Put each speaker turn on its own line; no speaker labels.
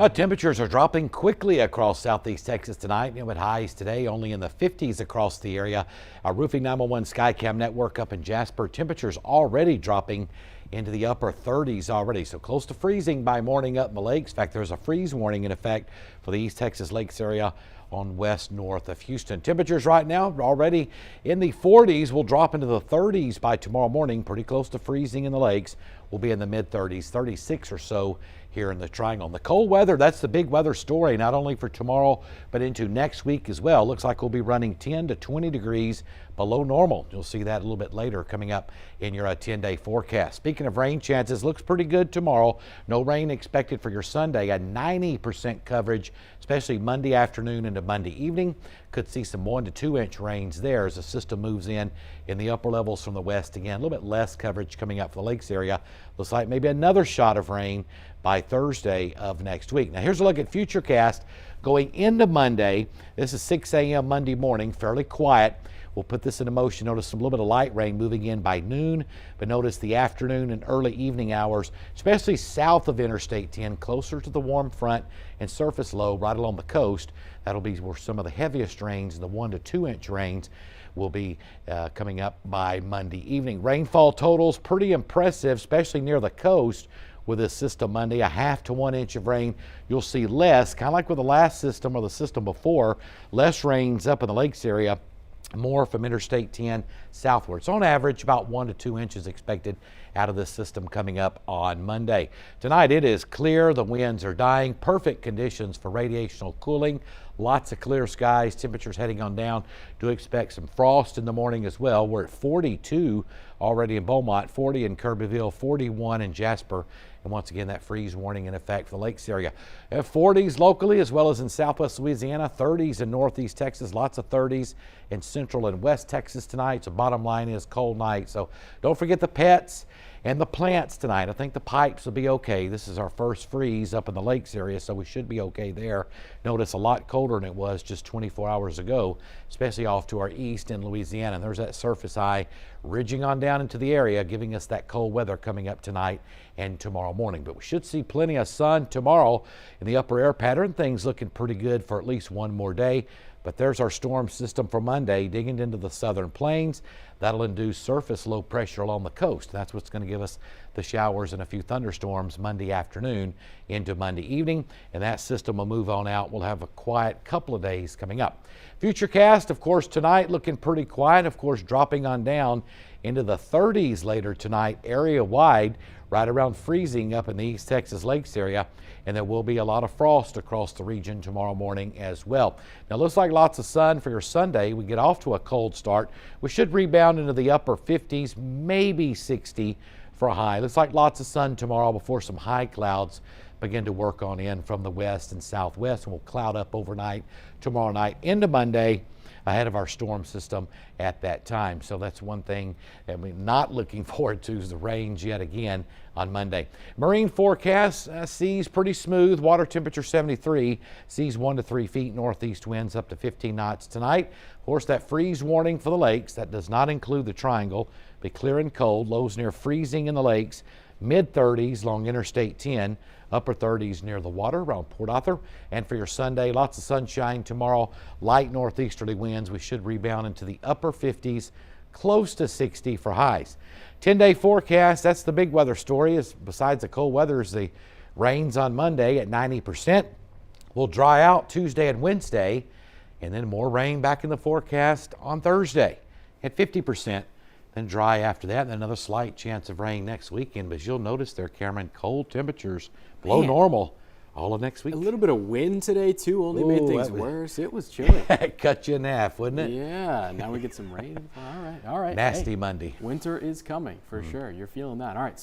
Temperatures are dropping quickly across southeast Texas tonight, with highs today only in the 50s across the area. Our Roofing 911 Skycam network up in Jasper, temperatures already dropping into the upper 30s already, so close to freezing by morning up in the lakes. In fact, there's a freeze warning in effect for the East Texas Lakes area on west north of Houston. Temperatures right now already in the 40s, will drop into the 30s by tomorrow morning, pretty close to freezing in the lakes. We'll be in the mid 30s, 36 or so here in the Triangle. And the cold weather, that's the big weather story, not only for tomorrow, but into next week as well. Looks like we'll be running 10 to 20 degrees below normal. You'll see that a little bit later coming up in your 10-day forecast. Speaking of rain chances, looks pretty good tomorrow. No rain expected for your Sunday. A 90% coverage, especially Monday afternoon into Monday evening. Could see some 1 to 2 inch rains there as the system moves in the upper levels from the west. Again, a little bit less coverage coming up for the lakes area. Looks like maybe another shot of rain by Thursday of next week. Now here's a look at Futurecast going into Monday. This is 6 a.m. Monday morning, fairly quiet. We'll put this into motion. Notice a little bit of light rain moving in by noon, but notice the afternoon and early evening hours, especially south of Interstate 10, closer to the warm front and surface low right along the coast. That'll be where some of the heaviest rains, the 1 to 2 inch rains, will be coming up by Monday evening. Rainfall totals pretty impressive, especially near the coast. With this system Monday, 1/2 to 1 inch of rain. You'll see less, kind of like with the last system or the system before, less rains up in the lakes area, more from Interstate 10 southwards. On average, about 1 to 2 inches expected out of this system coming up on Monday. Tonight it is clear, the winds are dying, perfect conditions for radiational cooling. Lots of clear skies, temperatures heading on down. Do expect some frost in the morning as well. We're at 42 already in Beaumont, 40 in Kirbyville, 41 in Jasper. And once again, that freeze warning in effect for the lakes area. 40s locally as well as in southwest Louisiana, 30s in northeast Texas, lots of 30s in central and west Texas tonight. So bottom line is cold night. So don't forget the pets and the plants tonight. I think the pipes will be okay. This is our first freeze up in the lakes area, so we should be okay there. Notice a lot colder than it was just 24 hours ago, especially off to our east in Louisiana. And there's that surface high ridging on down into the area, giving us that cold weather coming up tonight and tomorrow morning. But we should see plenty of sun tomorrow in the upper air pattern. Things looking pretty good for at least one more day. But there's our storm system for Monday, digging into the southern plains. That'll induce surface low pressure along the coast. That's what's going to give us the showers and a few thunderstorms Monday afternoon into Monday evening. And that system will move on out. We'll have a quiet couple of days coming up. Futurecast, of course, tonight looking pretty quiet. Of course, dropping on down into the 30s later tonight, area wide, right around freezing up in the East Texas Lakes area. And there will be a lot of frost across the region tomorrow morning as well. Now, looks like lots of sun for your Sunday. We get off to a cold start. We should rebound into the upper 50s, maybe 60 for a high. Looks like lots of sun tomorrow before some high clouds begin to work on in from the west and southwest, and we'll cloud up overnight tomorrow night into Monday ahead of our storm system at that time. So that's one thing that we're not looking forward to, is the rains yet again on Monday. Marine forecast, seas pretty smooth, water temperature 73, seas 1 to 3 feet, northeast winds up to 15 knots tonight. Of course, that freeze warning for the lakes, that does not include the Triangle. Be clear and cold, lows near freezing in the lakes, mid 30s along Interstate 10, upper 30s near the water around Port Arthur. And for your Sunday, lots of sunshine tomorrow, light northeasterly winds. We should rebound into the upper 50s, close to 60 for highs. 10-day forecast, that's the big weather story. Is besides the cold weather, is the rains on Monday at 90%. Will dry out Tuesday and Wednesday, and then more rain back in the forecast on Thursday at 50%. Then dry after that, and another slight chance of rain next weekend. But you'll notice there, Cameron, cold temperatures below normal all of next week.
A little bit of wind today, too, only made things worse. It was chilly.
Cut you in half, wouldn't it?
Yeah, now we get some rain. All right.
Nasty Monday.
Winter is coming for sure. You're feeling that. All right.